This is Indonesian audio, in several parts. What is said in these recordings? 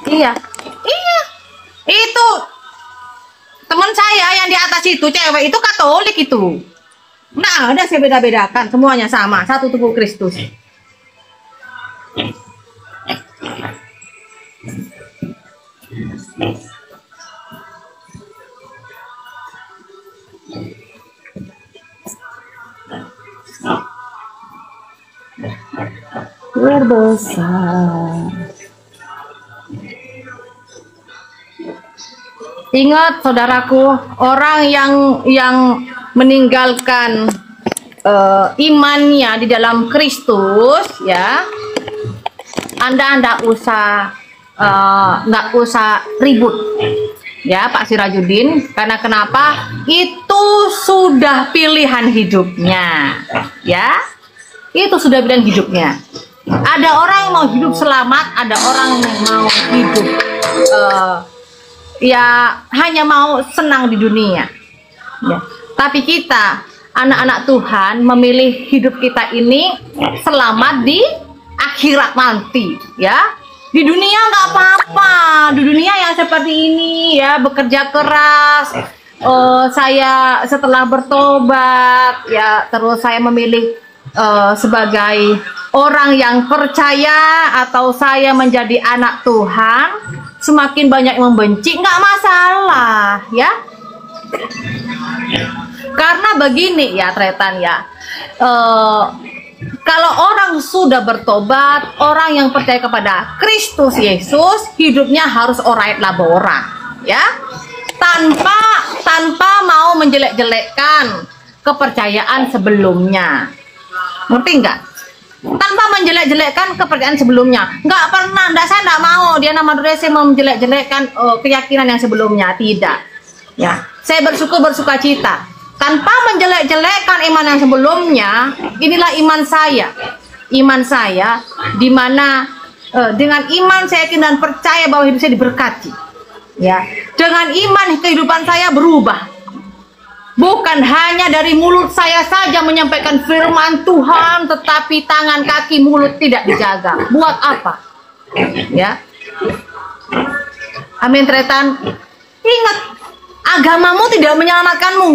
Iya, iya. Itu teman saya yang di atas itu, cewek itu Katolik itu. Nah, ada saya beda-bedakan, semuanya sama, satu tubuh Kristus. Terbesar. Ingat saudaraku, orang yang meninggalkan imannya di dalam Kristus, ya, Anda nggak usah ribut, ya Pak Sirajudin, karena kenapa? Itu sudah pilihan hidupnya, ya, itu sudah pilihan hidupnya. Ada orang yang mau hidup selamat, ada orang yang mau hidup ya hanya mau senang di dunia, ya. Tapi kita anak-anak Tuhan memilih hidup kita ini selamat di akhirat nanti, ya. Di dunia nggak apa-apa, di dunia yang seperti ini, ya, bekerja keras. Saya setelah bertobat, ya, terus saya memilih sebagai orang yang percaya, atau saya menjadi anak Tuhan, semakin banyak yang membenci, nggak masalah, ya. Karena begini ya Tretan, ya, kalau orang sudah bertobat, orang yang percaya kepada Kristus Yesus, hidupnya harus orait labora, ya, tanpa mau menjelek-jelekkan kepercayaan sebelumnya, ngerti nggak? Tanpa menjelek-jelekkan kepercayaan sebelumnya, nggak pernah, saya nggak mau dia nama saya mau menjelek-jelekkan keyakinan yang sebelumnya, tidak, ya. Saya bersuka cita tanpa menjelek-jelekkan iman yang sebelumnya. Inilah iman saya, dimana dengan iman saya yakin dan percaya bahwa hidup saya diberkati, ya. Dengan iman kehidupan saya berubah. Bukan hanya dari mulut saya saja menyampaikan firman Tuhan, tetapi tangan, kaki, mulut tidak dijaga. Buat apa? Ya. Amin, Tretan. Ingat, agamamu tidak menyelamatkanmu.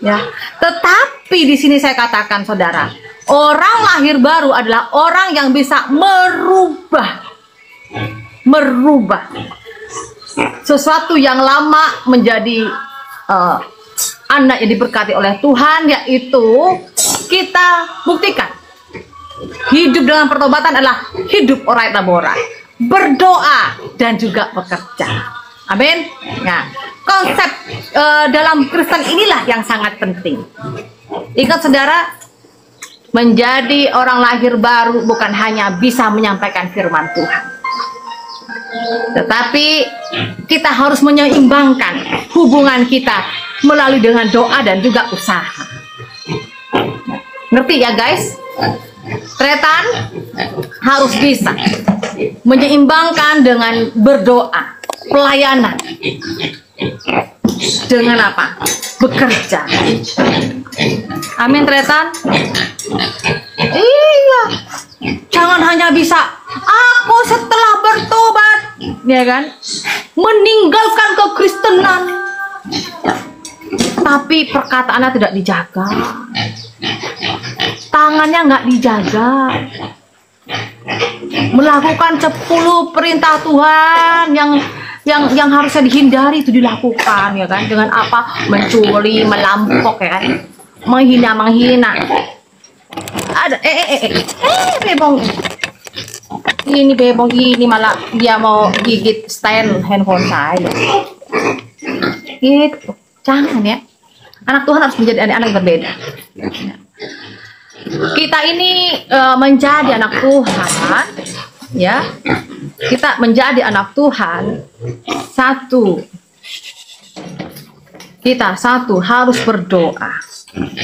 Ya. Tetapi di sini saya katakan, saudara, orang lahir baru adalah orang yang bisa merubah sesuatu yang lama menjadi anak yang diberkati oleh Tuhan, yaitu kita buktikan hidup dengan pertobatan adalah hidup orait labora, berdoa dan juga bekerja. Amin. Nah, konsep dalam Kristen inilah yang sangat penting. Ingat saudara, menjadi orang lahir baru bukan hanya bisa menyampaikan firman Tuhan, tetapi kita harus menyeimbangkan hubungan kita melalui dengan doa dan juga usaha. Ngerti ya guys? Tretan harus bisa menyeimbangkan dengan berdoa, pelayanan, dengan apa? Bekerja. Amin, Tretan. Iya. Jangan hanya bisa aku setelah bertobat, ya kan, meninggalkan kekristenan, tapi perkataannya tidak dijaga, tangannya nggak dijaga, melakukan 10 perintah Tuhan yang harusnya dihindari itu dilakukan, ya kan, dengan apa? Mencuri, melampok, ya kan, menghina. Ada bebong ini malah dia mau gigit stand handphone saya. Gitu, jangan ya. Anak Tuhan harus menjadi anak yang berbeda. Kita ini menjadi anak Tuhan, ya. Kita menjadi anak Tuhan. Kita harus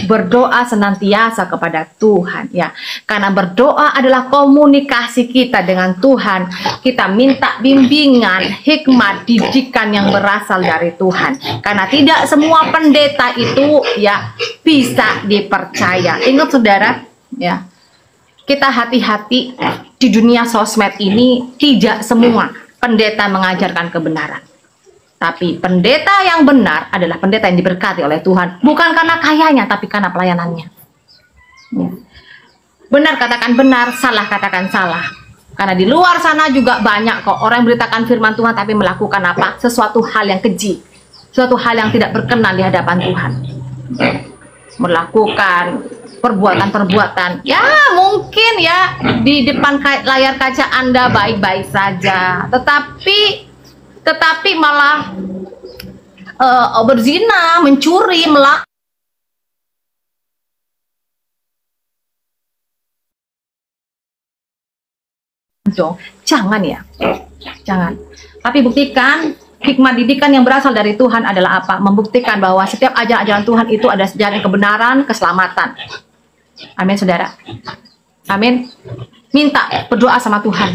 berdoa senantiasa kepada Tuhan, ya, karena berdoa adalah komunikasi kita dengan Tuhan. Kita minta bimbingan, hikmat, didikan yang berasal dari Tuhan, karena tidak semua pendeta itu, ya, bisa dipercaya. Ingat saudara, ya, kita hati-hati di dunia sosmed ini. Tidak semua pendeta mengajarkan kebenaran. Tapi pendeta yang benar adalah pendeta yang diberkati oleh Tuhan. Bukan karena kayanya, tapi karena pelayanannya. Ya. Benar katakan benar, salah katakan salah. Karena di luar sana juga banyak kok orang yang beritakan firman Tuhan tapi melakukan apa? Sesuatu hal yang keji. Suatu hal yang tidak berkenan di hadapan Tuhan. Melakukan perbuatan-perbuatan. Ya mungkin ya di depan layar kaca Anda baik-baik saja. Tetapi malah berzina, mencuri, jangan ya, jangan. Tapi buktikan hikmat didikan yang berasal dari Tuhan adalah apa? Membuktikan bahwa setiap ajaran Tuhan itu ada sejarah kebenaran, keselamatan. Amin, saudara. Amin. Minta berdoa sama Tuhan.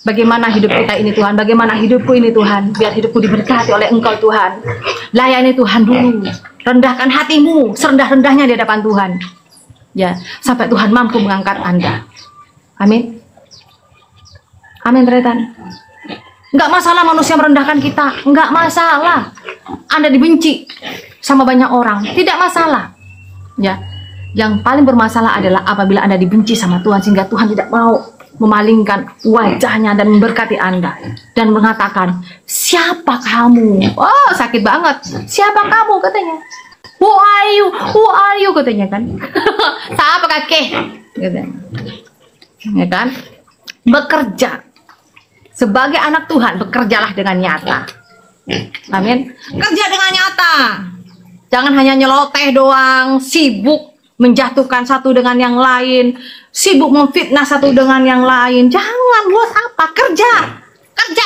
Bagaimana hidup kita ini Tuhan? Bagaimana hidupku ini Tuhan? Biar hidupku diberkati oleh Engkau Tuhan. Layani Tuhan dulu. Rendahkan hatimu serendah-rendahnya di hadapan Tuhan. Ya, sampai Tuhan mampu mengangkat Anda. Amin. Amin, teman. Enggak masalah manusia merendahkan kita. Enggak masalah. Anda dibenci sama banyak orang. Tidak masalah. Ya. Yang paling bermasalah adalah apabila Anda dibenci sama Tuhan sehingga Tuhan tidak mau memalingkan wajahnya dan memberkati Anda dan mengatakan, siapa kamu? Oh, sakit banget. Siapa kamu katanya? Who are you? Who are you katanya kan? Siapa kakek? Katanya. Ya kan? Bekerja sebagai anak Tuhan, bekerjalah dengan nyata. Amin. Kerja dengan nyata. Jangan hanya nyeloteh doang, sibuk menjatuhkan satu dengan yang lain, sibuk memfitnah satu dengan yang lain. Jangan, buat apa? Kerja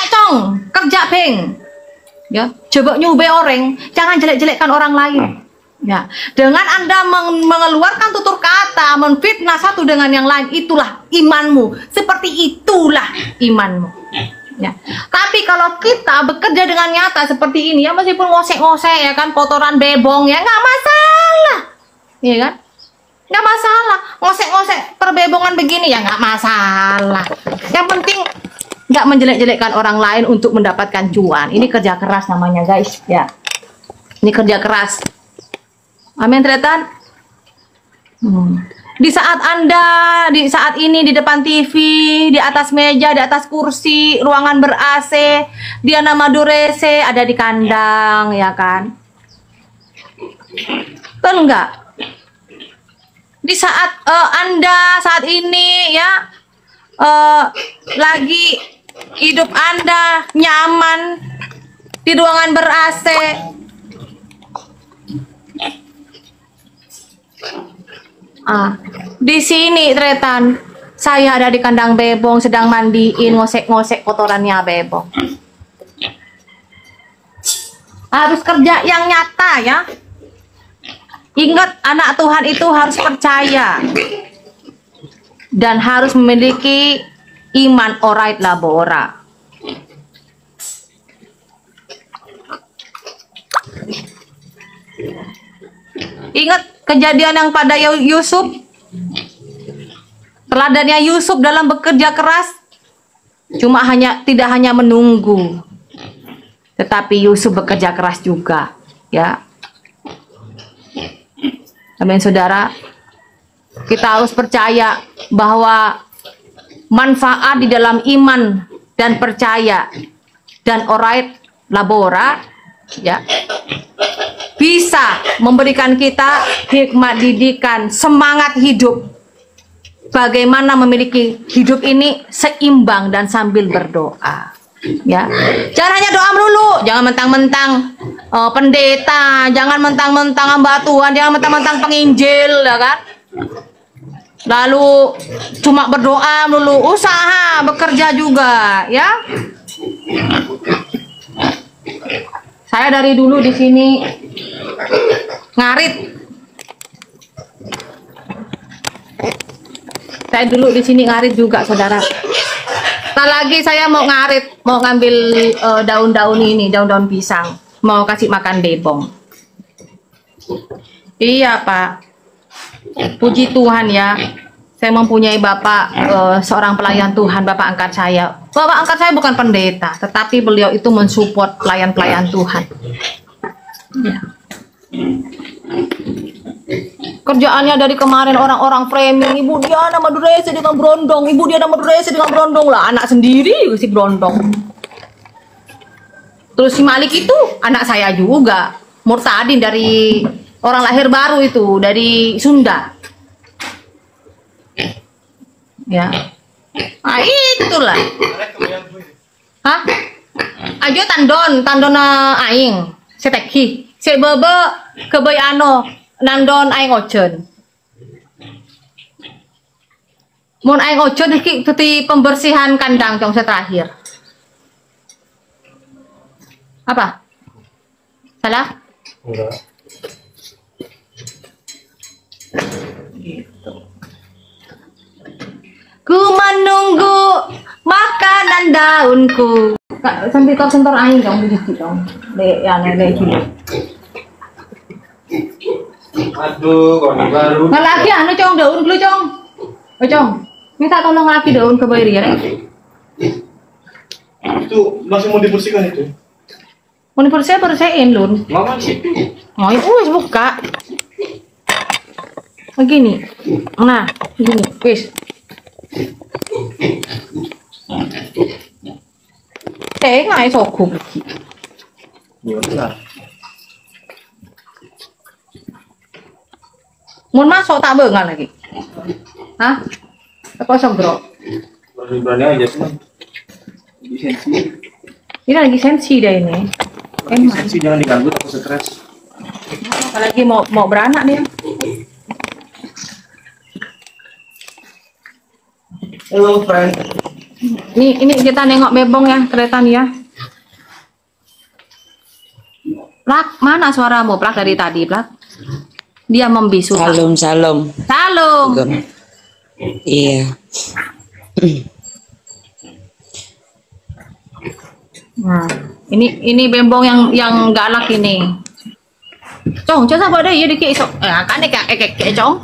cong, kerja peng. Ya, coba nyube orang, jangan jelek-jelekkan orang lain. Ya, dengan Anda mengeluarkan tutur kata, memfitnah satu dengan yang lain, itulah imanmu. Seperti itulah imanmu. Ya. Tapi kalau kita bekerja dengan nyata seperti ini, ya meskipun ngosek-ngosek ya kan, kotoran bebong ya nggak masalah, ya kan? Nggak masalah, ngosek-ngosek perbebongan begini ya nggak masalah. Yang penting nggak menjelek-jelekkan orang lain untuk mendapatkan cuan. Ini kerja keras namanya guys, ya. Ini kerja keras. Amin, teretan. Di saat Anda, di saat ini di depan TV, di atas meja, di atas kursi, ruangan ber-AC, dia nama Durese ada di kandang, ya kan? Betul nggak? Di saat Anda saat ini ya lagi hidup Anda nyaman di ruangan ber-AC, di sini tretan saya ada di kandang bebong sedang mandiin, ngosek-ngosek kotorannya bebong. Harus kerja yang nyata ya. Ingat, anak Tuhan itu harus percaya dan harus memiliki iman orait labora. Ingat kejadian yang pada Yusuf, teladannya Yusuf dalam bekerja keras, tidak hanya menunggu, tetapi Yusuf bekerja keras juga, ya. Amin, saudara. Kita harus percaya bahwa manfaat di dalam iman dan percaya dan orait labora, ya, bisa memberikan kita hikmat didikan, semangat hidup. Bagaimana memiliki hidup ini seimbang dan sambil berdoa. Ya, jangan hanya doa melulu, jangan mentang-mentang pendeta, jangan mentang-mentang hamba Tuhan, jangan mentang-mentang penginjil, ya kan? Lalu cuma berdoa melulu, usaha bekerja juga, ya. Saya dari dulu di sini ngarit. Saya dulu di sini ngarit juga, saudara. Ntar lagi saya mau ngarit, mau ngambil daun-daun ini, daun-daun pisang, mau kasih makan bebong. Iya, Pak. Puji Tuhan ya. Saya mempunyai bapak seorang pelayan Tuhan, bapak angkat saya. Bapak angkat saya bukan pendeta, tetapi beliau itu mensupport pelayan-pelayan Tuhan. Ya. Kerjaannya dari kemarin orang-orang framing, Ibu Diana Madurese dengan berondong, Ibu Diana Madurese dengan berondong lah, anak sendiri si berondong. Terus si Malik itu anak saya juga, Murtadin dari orang lahir baru itu, dari Sunda. Ya, ah itulah. Hah? Ajo tandon aing, seteki, sebebe kebay ano, nandon aing ojen. Mun aing ojen iki tuti pembersihan kandang jong terakhir. Apa? Salah? Enggak. Gitu. Ku menunggu makanan daunku. Kak, sampai kau sentor aing kamu di dong. Le ya le gini. Aduh, kau baru. Nggak lagi anu cong daun dulu cong. Oh cong, minta tolong lagi daun ke bayar ya. Itu masih mau dibersihkan itu. Mau bersihin lun. Lama sih. Oh itu wis buka. Begini. Nah, gini, wis. Nggak sokuk. Biasa. Mun masuk tak bengal lagi. Hah? Apa sembro? Berani aja sih. Sensi. Ini lagi sensi dah ini. Sensi jangan diganggu, takut stres. Apalagi mau beranak dia. Hello friend. Ini kita nengok bebong ya, kereta nih ya. Plak, mana suaramu Plak dari tadi Plak? Dia membisu. Salam. Salam. Iya. Nah, ini bembong yang galak ini. Cong, coba buat dia dikit esok. Kan kayak cong.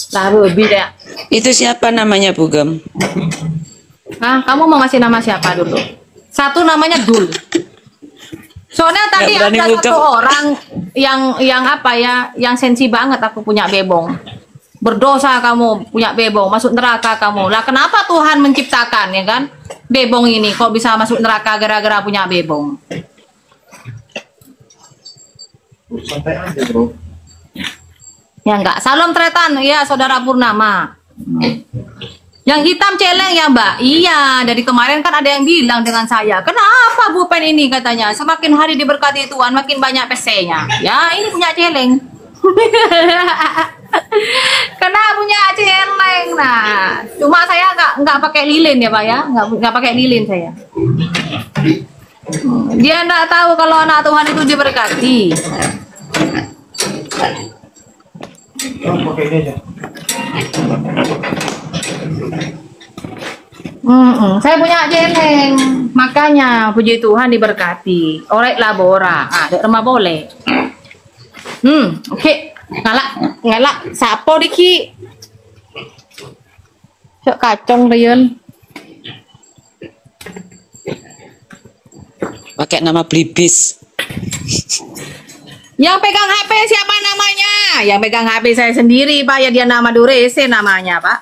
Lah lebih deh. Itu siapa namanya Bugem? Hah, kamu mau ngasih nama siapa dulu? Satu namanya Dul. Soalnya tadi Nggak berani ada buka. satu orang yang apa ya, yang sensi banget aku punya bebong. Berdosa kamu punya bebong, masuk neraka kamu. Lah kenapa Tuhan menciptakan ya kan? Bebong ini kok bisa masuk neraka gara-gara punya bebong? Santai aja bro. Ya enggak, salam tretan ya saudara Purnama. Yang hitam celeng ya Mbak. Iya, dari kemarin kan ada yang bilang dengan saya, kenapa Bu Pen ini katanya semakin hari diberkati Tuhan makin banyak PC-nya. Ya ini punya celeng. Kenapa punya celeng? Nah, cuma saya nggak pakai lilin ya Pak ya, nggak pakai lilin saya. Dia nggak tahu kalau anak Tuhan itu diberkati. Oh, pakai ini aja. Saya punya celeng, makanya puji Tuhan diberkati. Orek labora, ada rumah boleh. Oke, ngelak, sapo diki. Cok kacong Rion. Pakai nama Blibis. Yang pegang HP siapa namanya? Yang pegang HP saya sendiri, Pak. Ya dia nama Durese namanya, Pak.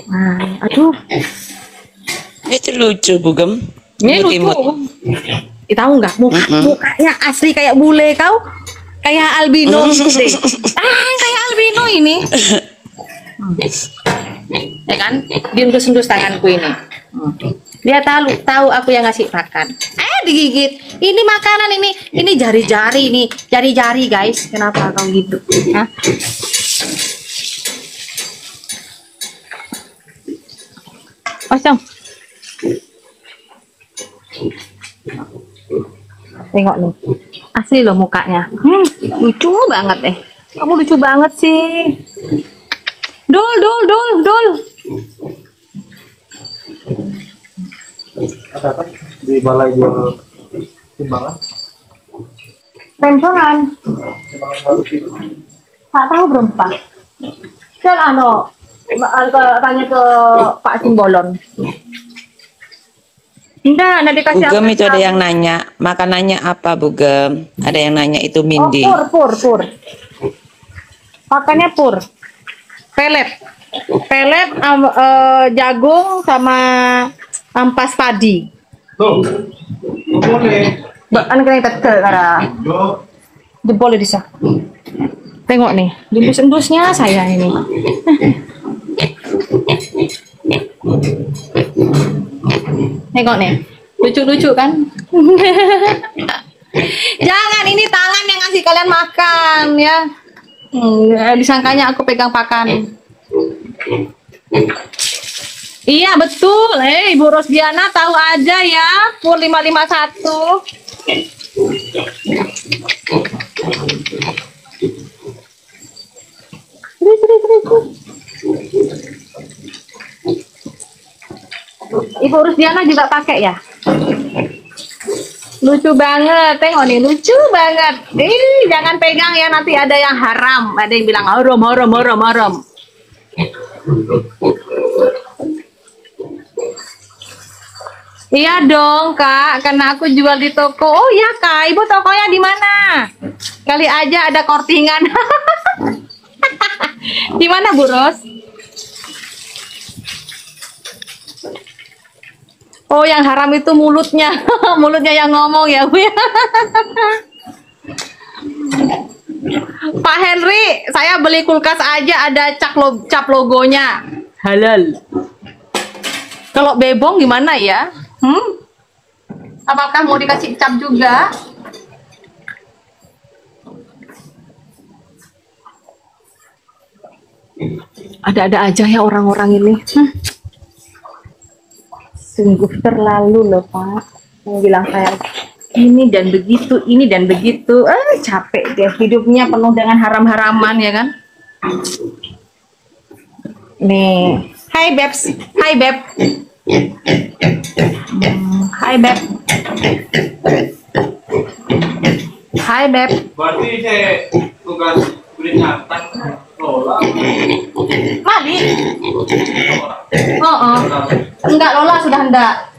Nah, aduh. Itu lucu Bugem. Ini lucu. Tahu nggak mukanya asli kayak bule kau? Kayak albino gitu deh. Kayak albino ini. Ya kan? Diendus-endus tanganku ini. Dia tahu aku yang ngasih makan. Digigit. Ini makanan ini jari-jari nih, jari-jari guys. Kenapa kau gitu? Hah? Osong. Tengok nih. Asli loh mukanya. Lucu banget Kamu lucu banget sih. Dul. Apa di balai jual timbangan? Pensiunan. Tak tahu berapa. Kan tanya ke Pak Simbolon. Enggak dikasih Bugem apa? itu ada yang nanya, makanannya apa Bugem? Ada yang nanya itu Mindi. Oh, pur. Makannya pur. Pelet, jagung sama ampas padi. Tuh. Boleh. Anu kena tekel kara. Yo. Jempolnya bisa. Tengok nih, diembus-embusnya saya ini. Tengok nih, lucu-lucu kan? Jangan, ini tangan yang ngasih kalian makan ya. Disangkanya aku pegang pakan. Iya betul, Ibu Rosdiana tahu aja ya, Pur 551. Ibu Rusdiana juga pakai ya? Lucu banget, tengok nih, lucu banget. Jangan pegang ya, nanti ada yang haram. Ada yang bilang haram. Iya dong Kak, karena aku jual di toko. Oh ya Kak, Ibu tokonya di mana? Kali aja ada kortingan. Di mana Bu Ros? Oh, yang haram itu mulutnya. Mulutnya yang ngomong ya, Bu. Pak Henry, saya beli kulkas aja ada cap logonya. Halal. Kalau bebong gimana ya? Apakah mau dikasih cap juga? Ada-ada aja ya orang-orang ini. Sungguh terlalu loh Pak. Mau bilang saya ini dan begitu. Capek deh, hidupnya penuh dengan haram-haraman ya kan. Nih, hai Babs, hai Beb. Hai Beb. Hai Beb. Berarti saya tugas beli nyatak Lola. Madi. Enggak, Lola sudah enggak.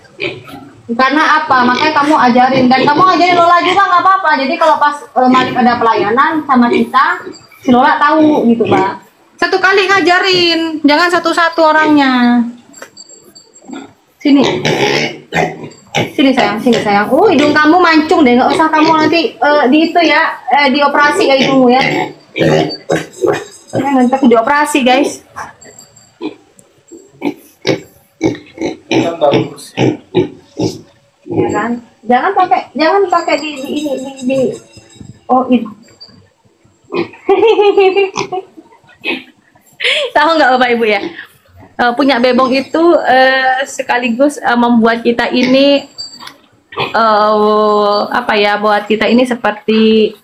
Karena apa? Makanya kamu ajarin, dan kamu ajarin Lola juga nggak apa-apa. Jadi kalau pas Malik ada pelayanan sama kita, si Lola tahu gitu Pak. Satu kali ngajarin, jangan satu-satu orangnya. Sini sayang. Hidung kamu mancung deh, nggak usah kamu nanti di itu ya, dioperasi ya hidungmu ya. Nanti aku dioperasi guys. Kan bagus. Ya kan? Jangan pakai di oh ini. Tahu nggak Bapak Ibu ya? Punya bebong itu sekaligus membuat kita ini buat kita ini seperti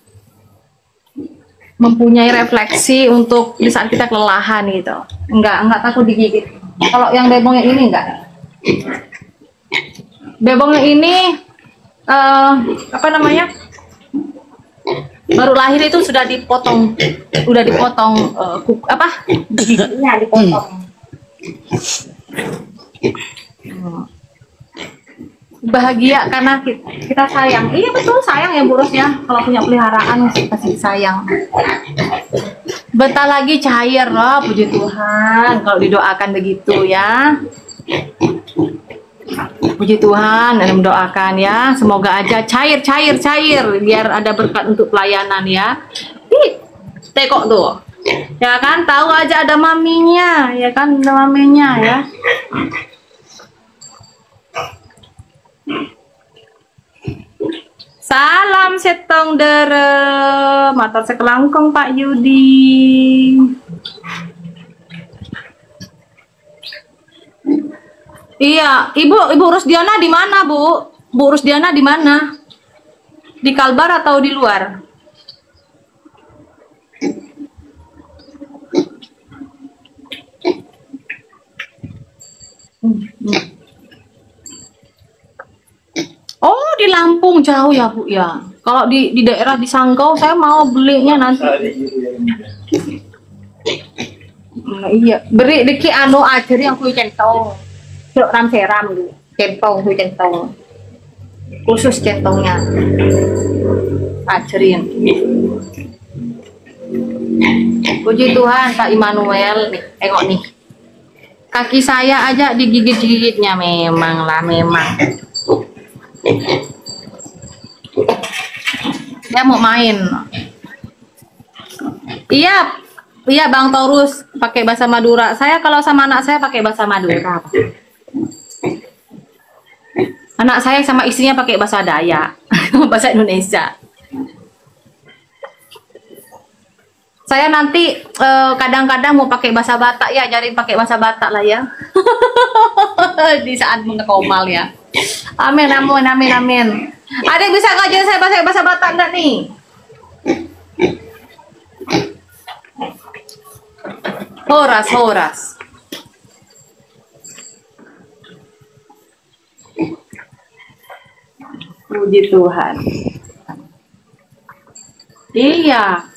mempunyai refleksi untuk di saat kita kelelahan gitu. Enggak takut digigit. Kalau yang bebongnya ini enggak. Bebongnya ini baru lahir itu sudah dipotong giginya dipotong. Bahagia karena kita sayang. Iya betul, sayang ya Bu Ros ya. Kalau punya peliharaan pasti sayang. Bentar lagi cair loh, puji Tuhan. Kalau didoakan begitu ya. Puji Tuhan, dan mendoakan ya. Semoga aja cair biar ada berkat untuk pelayanan ya. Tekok tuh. Ya kan, tahu aja ada maminya, ya kan, ada maminya ya. Salam setong dere, matur sekelangkong Pak Yudi. Iya, Ibu Rusdiana di mana, Bu? Bu Rusdiana di mana? Di Kalbar atau di luar? Oh, di Lampung jauh ya, Bu ya. Kalau di daerah di Sanggau saya mau belinya nanti. Nah, iya, beri deki anu ajari yang kuy centong. Cuk ram seram dulu. Centong kuy centong. Khusus centongnya. Ajarin. Puji Tuhan, Pak Immanuel nih, tengok nih. Kaki saya aja digigit-gigitnya memang lah, memang. Dia mau main. Iya, iya Bang Taurus pakai bahasa Madura. Saya kalau sama anak saya pakai bahasa Madura. Anak saya sama istrinya pakai bahasa Dayak, bahasa Indonesia. Saya nanti kadang-kadang mau pakai bahasa Batak ya, ajarin pakai bahasa Batak lah ya. Di saat mengekomal ya. Amin, amin, amin, amin. Ada yang bisa ngajarin saya bahasa Batak enggak nih? Horas, horas. Puji Tuhan. Iya.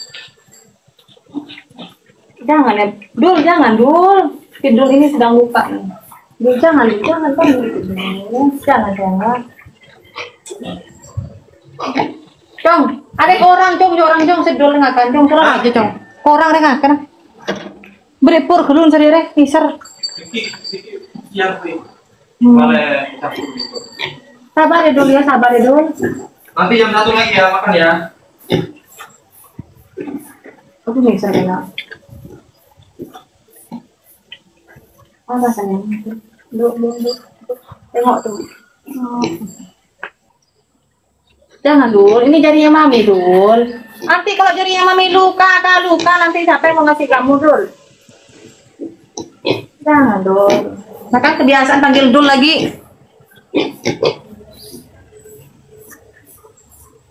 Jangan ya, Dul, jangan Dul. Dul ini sedang lupa nih. Dul, jangan kan jangan. Cong, ada orang sedul ngakan, Cong, serang aja Cong. Orang deh ngakan. Beri pur kelun sendiri, iser. Sabar ya Dul ya, sabar ya Dul. Nanti jam 1 lagi ya makan ya. Aku bisa kena. Apa sayang? Duk. Tengok tuh. Jangan Dul, ini jarinya Mami Dul. Nanti kalau jarinya Mami luka nanti siapa yang mau ngasih kamu Dul? Jangan Dul. Nah kan kebiasaan panggil Dul lagi.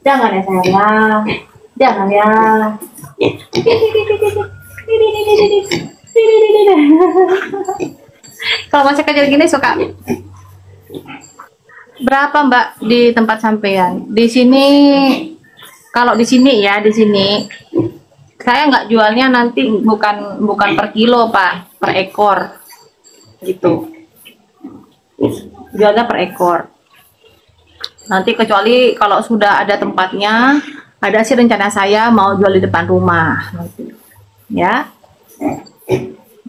Jangan ya sayang. Jangan ya. Kalau masih kecil gini suka. Berapa Mbak di tempat sampean? Di sini, kalau di sini ya, di sini saya nggak jualnya nanti bukan per kilo Pak, per ekor gitu. Jualnya per ekor. Nanti kecuali kalau sudah ada tempatnya, ada sih rencana saya mau jual di depan rumah nanti. Ya.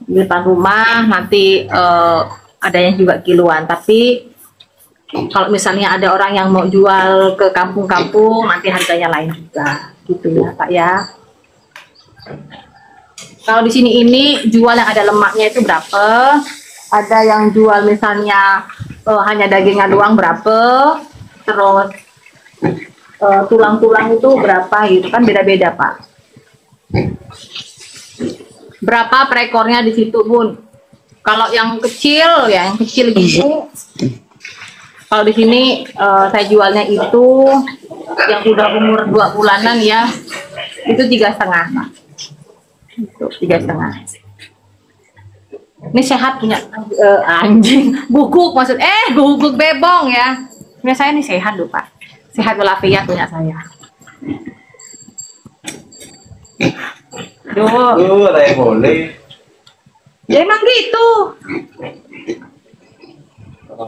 Di depan rumah nanti ada yang juga kiloan, tapi kalau misalnya ada orang yang mau jual ke kampung-kampung nanti harganya lain juga gitu ya Pak ya. Kalau di sini ini jual yang ada lemaknya itu berapa, ada yang jual misalnya hanya dagingnya doang berapa, terus tulang-tulang itu berapa gitu kan, beda-beda Pak. Berapa per ekornya di situ Bun. Kalau yang kecil ya, yang kecil gitu. Kalau di sini saya jualnya itu yang udah umur 2 bulanan ya, itu 3,5 Pak. Itu 3,5. Ini sehat punya anjing, guguk maksud guguk bebong ya. Punya saya ini sehat loh Pak. Sehat walafiat punya saya. Duh, saya boleh. Ya emang gitu. Au,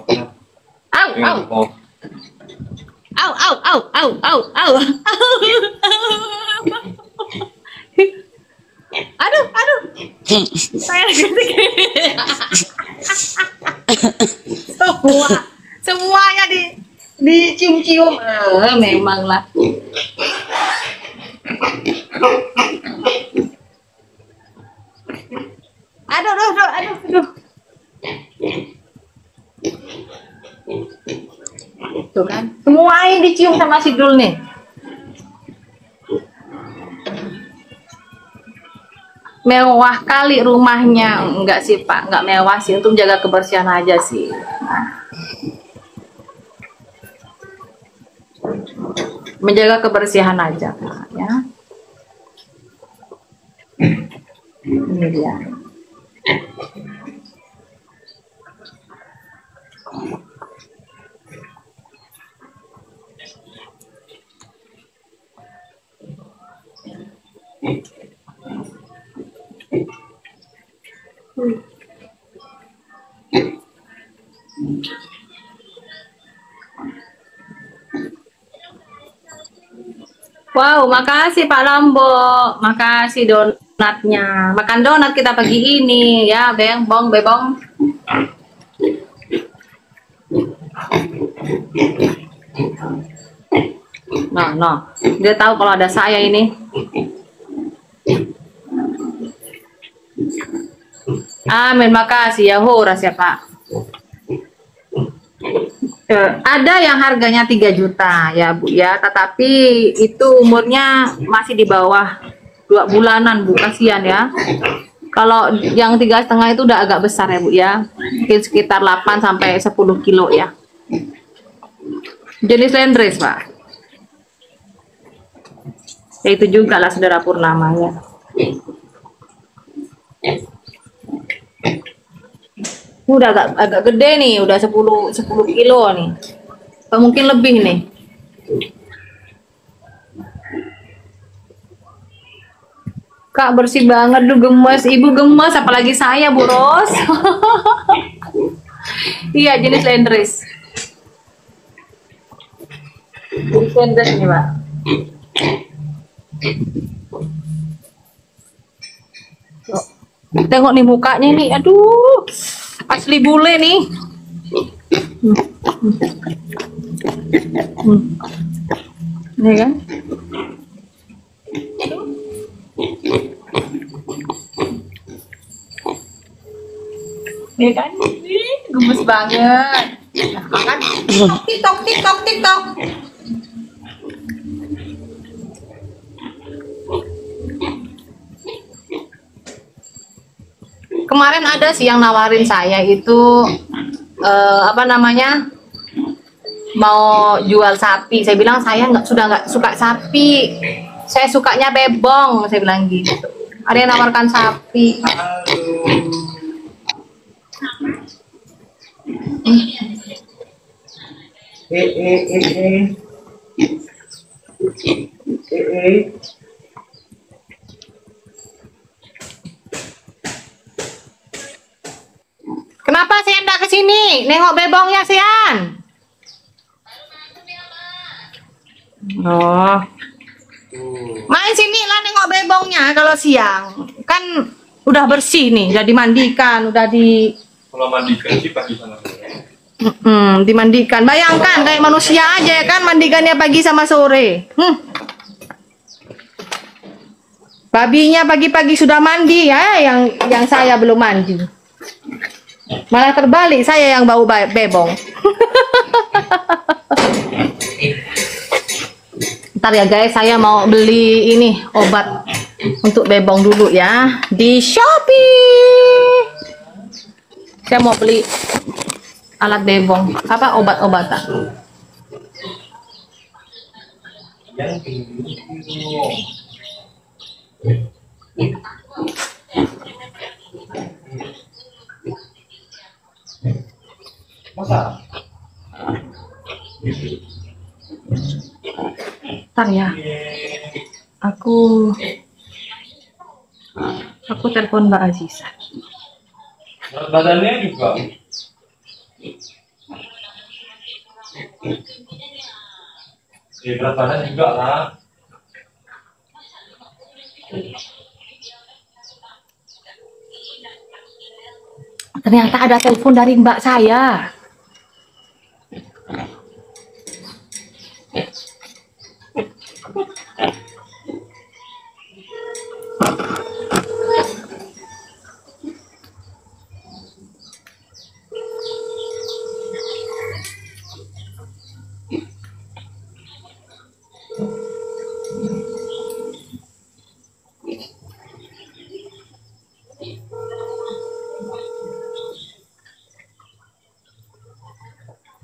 au. Au, au, au, au, au, au. Aduh, aduh. Saya semuanya dicium-cium. Memang lah. Aduh. Tuh kan, semuanya dicium sama si Dul nih. Mewah kali rumahnya. Enggak sih Pak, enggak mewah sih, untuk menjaga kebersihan aja sih. Nah. Menjaga kebersihan aja Pak ya. Ini dia. Wow, makasih Pak Lambo. Makasih donatnya. Makan donat kita pagi ini ya, bebong, bebong. Nah, dia tahu kalau ada saya ini. Amin, makasih ya, horas ya Pak. Ada yang harganya 3 juta ya Bu ya, tetapi itu umurnya masih di bawah 2 bulanan Bu, kasihan ya. Kalau yang 3,5 itu udah agak besar ya Bu ya, mungkin sekitar 8 sampai 10 kilo ya. Jenis Landrace Pak. Ya itu juga lah saudara purnamanya. Ini udah agak gede nih, udah 10 kilo nih. Atau mungkin lebih nih. Kak bersih banget, duh gemes. Ibu gemes, apalagi saya Bu Ros. Iya, jenis Landrace. Jenis Landrace nih Pak. Tuh. Tengok nih mukanya nih, aduh. Asli bule nih. Ini kan? Ini kan? Gemes banget. Nah, kan? TikTok, TikTok, TikTok. Kemarin ada sih yang nawarin saya itu apa namanya, mau jual sapi. Saya bilang saya sudah nggak suka sapi, saya sukanya bebong, saya bilang gitu. Ada yang nawarkan sapi. Kenapa saya enggak ke sini? Nengok bebongnya Sian. Oh. Main sini lah nengok bebongnya kalau siang. Kan udah bersih nih, udah dimandikan, udah di Kalau mandikan sih pagi sana. dimandikan. Bayangkan kayak manusia aja ya kan, mandikannya pagi sama sore. Babinya pagi-pagi sudah mandi ya, yang saya belum mandi. Malah terbalik, saya yang bau bebong. Ntar ya guys, saya mau beli ini obat untuk bebong dulu ya di Shopee. Saya mau beli alat bebong, apa obat-obatan. Masa? Ntar ya, aku telepon Mbak Aziza. Berat badannya juga. Ya, berat badan juga lah. Ternyata ada telepon dari Mbak saya.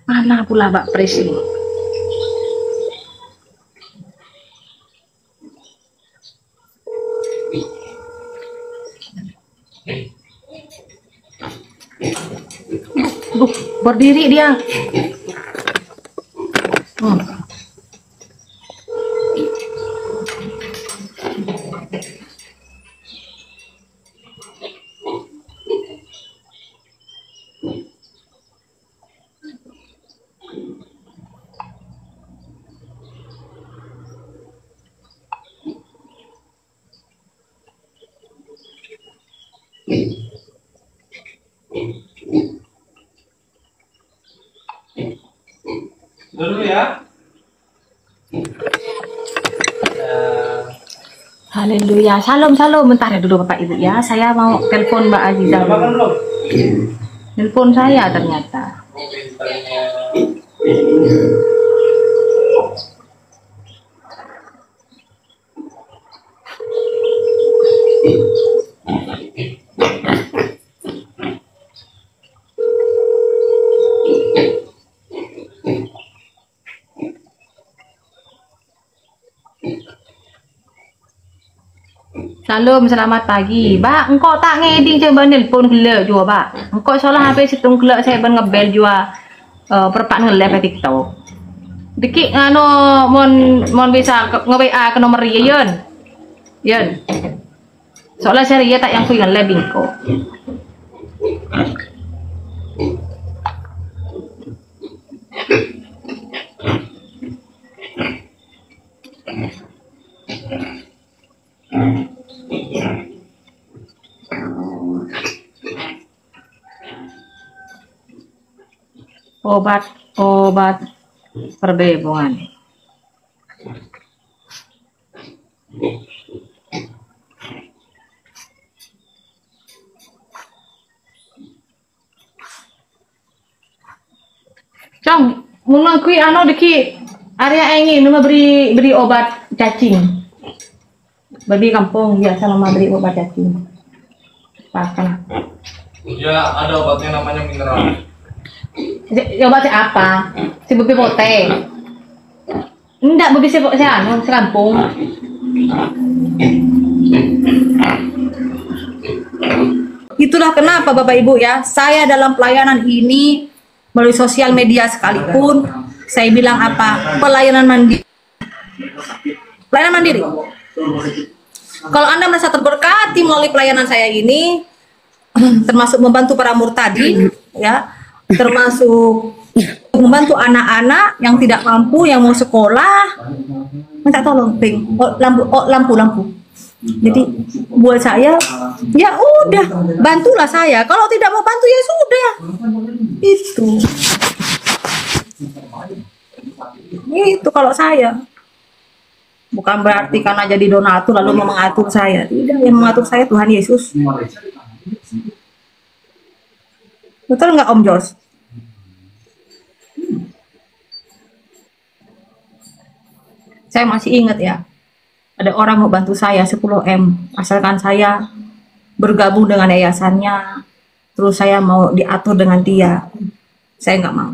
Mana pula Mbak Pres ini? Berdiri dia. Dulu ya. Haleluya. Salam, salam. Bentar ya dulu Bapak Ibu ya. Saya mau telepon Mbak Aziza Udah makan dulu. belum? Telepon saya ternyata. Oh, pintarnya. Salam, selamat pagi. Mbak, engkau tak ngeding coba nelpon gelak juga, Pak. Engkau soalnya HP situng gelak saya ben ngebel juga perpak nge-live TikTok. Dikit anu mon bisa nge-WA ke nomor dia, Yun. Yun. Soalnya saya tak yang kuy nge-live engkau. Obat perbebongan. Cong, mula kui anu deki area ingin nama beri obat cacing. Beri kampung biasa nama beri obat cacing. Pakan. Ya, ada obatnya namanya mineral. Obatnya apa? Si bebi pote. Enggak, bebi si anu, si kampung. Itulah kenapa Bapak Ibu ya, saya dalam pelayanan ini melalui sosial media sekalipun, saya bilang apa? Pelayanan mandiri. Pelayanan mandiri. Kalau Anda merasa terberkati melalui pelayanan saya ini, termasuk membantu para murtadin, ya, termasuk membantu anak-anak yang tidak mampu, yang mau sekolah, minta tolong, ping, lampu. Jadi buat saya, ya udah, bantulah saya. Kalau tidak mau bantu ya sudah, itu kalau saya. Bukan berarti karena jadi donatur lalu mau mengatur saya. Tidak, yang mengatur saya Tuhan Yesus. Betul nggak Om Jos? Saya masih ingat ya, ada orang mau bantu saya 10 M, asalkan saya bergabung dengan yayasannya, terus saya mau diatur dengan dia. Saya nggak mau.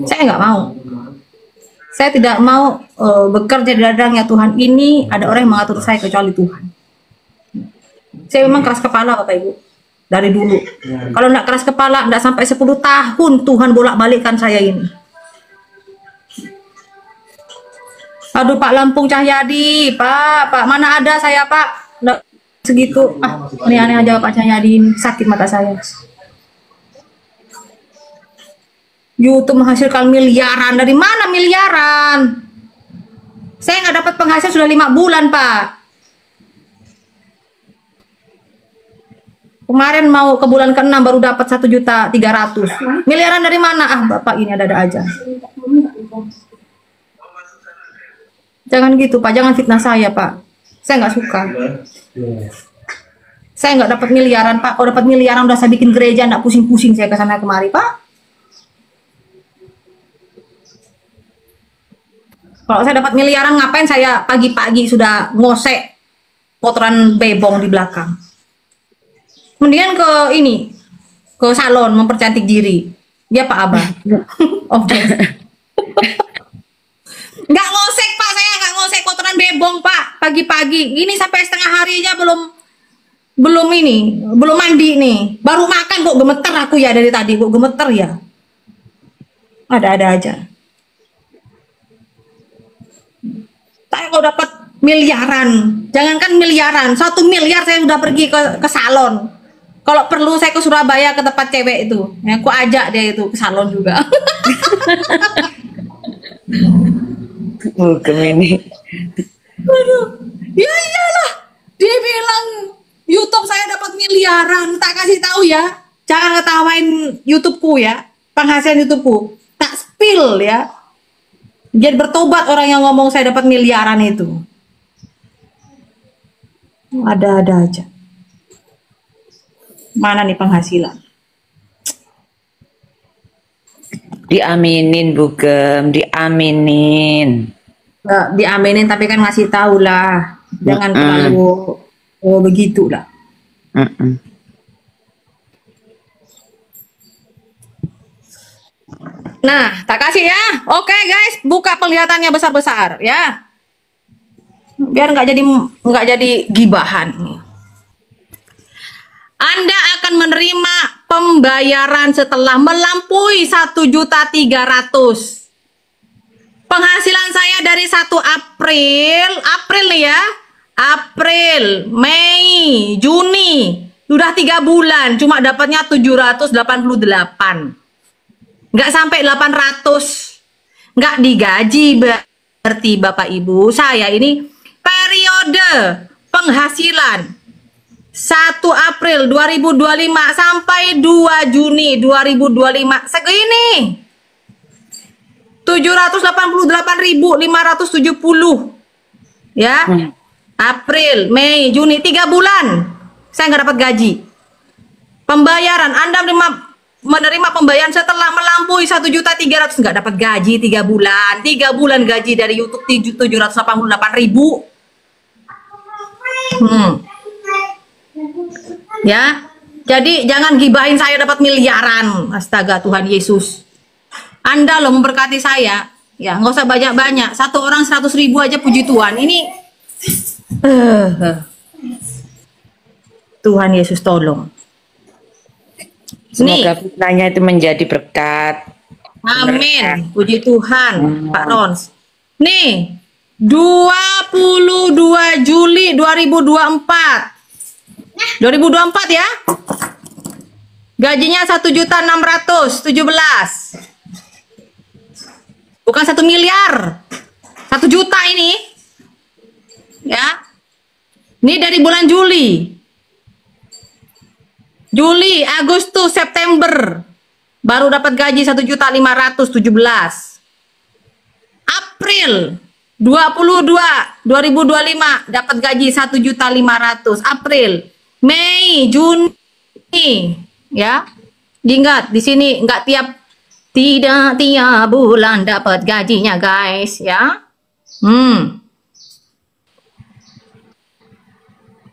Saya nggak mau. Saya tidak mau bekerja di ladangnya Tuhan ini. Ada orang yang mengatur saya kecuali Tuhan. Saya memang keras kepala Bapak Ibu dari dulu. Kalau nggak keras kepala, nggak sampai 10 tahun Tuhan bolak-balikkan saya ini. Aduh Pak Lampung Cahyadi, Pak mana ada saya Pak? Nggak segitu. Aneh-aneh aja Pak Cahyadi ini, sakit mata saya. YouTube menghasilkan miliaran. Dari mana miliaran? Saya nggak dapat penghasilan sudah 5 bulan Pak. Kemarin mau ke bulan ke-6 baru dapat 1.300.000. Miliaran dari mana? Ah Bapak ini ada-ada aja. Jangan gitu Pak, jangan fitnah saya Pak. Saya nggak suka. Saya nggak dapat miliaran Pak. Kalau dapat miliaran udah saya bikin gereja, nggak pusing-pusing saya ke sana kemari Pak. Kalau saya dapat miliaran ngapain saya pagi-pagi sudah ngosek kotoran bebong di belakang. Mendingan ke ini, ke salon mempercantik diri. Ya Pak Abah. Oke. Nggak ngosek Pak, saya nggak ngosek kotoran bebong Pak. Pagi-pagi, ini sampai setengah harinya belum mandi nih. Baru makan kok gemeter aku ya dari tadi, kok gemeter ya. Ada-ada aja. Saya kalau dapat miliaran, jangankan miliaran, 1 miliar saya udah pergi ke salon. Kalau perlu saya ke Surabaya ke tempat cewek itu, ya, aku ajak dia itu ke salon juga. Bukan ini. Aduh, ya iyalah, dia bilang YouTube miliaran, tak kasih tahu ya. Jangan ngetawain YouTubeku ya, penghasilan YouTubeku. Tak spill ya. Biar bertobat orang yang ngomong saya dapat miliaran itu. Ada-ada aja. Mana nih penghasilan? Diaminin Bugem, diaminin. Nggak diaminin tapi kan ngasih tahu lah. Jangan terlalu begitu lah. Nah, tak kasih ya. Oke guys, buka penglihatannya besar-besar ya. Biar nggak jadi gibahan. Anda akan menerima pembayaran setelah melampaui 1.300.000. Penghasilan saya dari 1 April nih ya. April, Mei, Juni. Sudah 3 bulan, cuma dapatnya 788. Nggak sampai 800. Nggak digaji berarti Bapak Ibu. Saya ini periode penghasilan 1 April 2025 sampai 2 Juni 2025 segini. 788.570 ya. April, Mei, Juni, 3 bulan saya nggak dapat gaji. Pembayaran Anda menerima pembayaran setelah melampaui 1.300.000, nggak dapat gaji 3 bulan. 3 bulan gaji dari YouTube 788.000. Ya, jadi jangan gibahin saya dapat miliaran. Astaga Tuhan Yesus. Anda loh memberkati saya. Ya, nggak usah banyak-banyak. Satu orang 100.000 aja, puji Tuhan. Ini Tuhan Yesus tolong. Semoga fitnahnya itu menjadi berkat. Amin. Puji Tuhan, Pak Rons. Nih, 22 Juli 2024. 2024 ya. Gajinya 1.617.000. Bukan 1 miliar. 1 juta ini. Ya. Ini dari bulan Juli. Juli, Agustus, September. Baru dapat gaji 1.517.000. April 2025 dapat gaji 1.500.000. April, Mei, Juni, ya. Ingat di sini nggak tidak tiap bulan dapat gajinya guys, ya.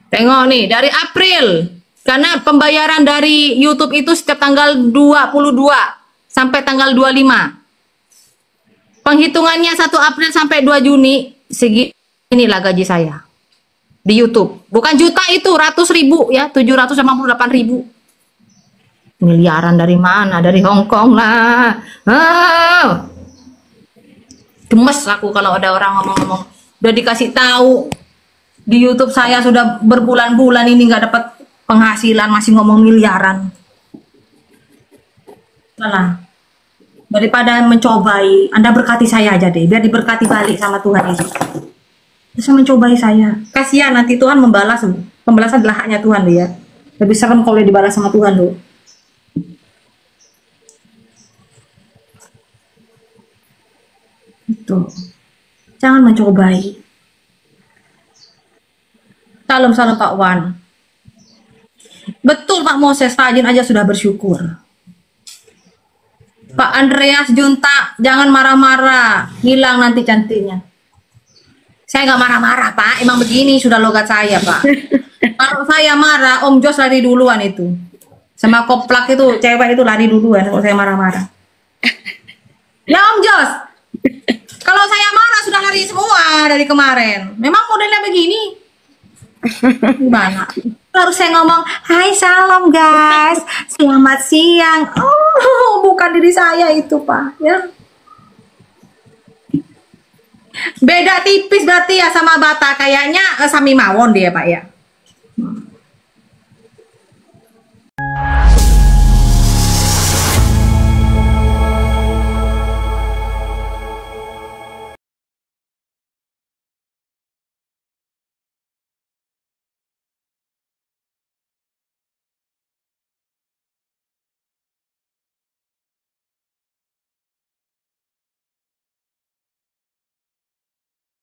Tengok nih dari April, karena pembayaran dari YouTube itu setiap tanggal 22 sampai tanggal 25. Penghitungannya 1 April sampai 2 Juni, inilah gaji saya di YouTube. Bukan juta itu, ratus ribu ya, 788.000. Miliaran dari mana? Dari Hongkong lah. Gemes aku kalau ada orang ngomong-ngomong. Udah dikasih tahu di YouTube saya sudah berbulan-bulan ini nggak dapat penghasilan, masih ngomong miliaran. Salah. Daripada mencobai, Anda berkati saya aja deh, biar diberkati balik sama Tuhan Yesus. Bisa mencobai saya. Kasihan nanti Tuhan membalas. Pembalasan adalah haknya Tuhan deh ya. Lebih serem kalau dibalas sama Tuhan loh. Itu. Jangan mencobai. Salam Pak Wan. Betul Pak Moses, rajin aja sudah bersyukur. Pak Andreas Junta, jangan marah-marah, hilang nanti cantiknya. Saya nggak marah-marah Pak, emang begini sudah logat saya Pak. Kalau saya marah, Om Jos lari duluan itu. Sama koplak itu, cewek itu lari duluan kalau saya marah-marah. Ya Om Jos, kalau saya marah sudah lari semua dari kemarin. Memang modelnya begini. Gimana? Harus saya ngomong, hai salam guys, selamat siang. Oh, bukan diri saya itu Pak ya. Beda tipis berarti ya sama Bata. Kayaknya Sami Mawon dia Pak ya.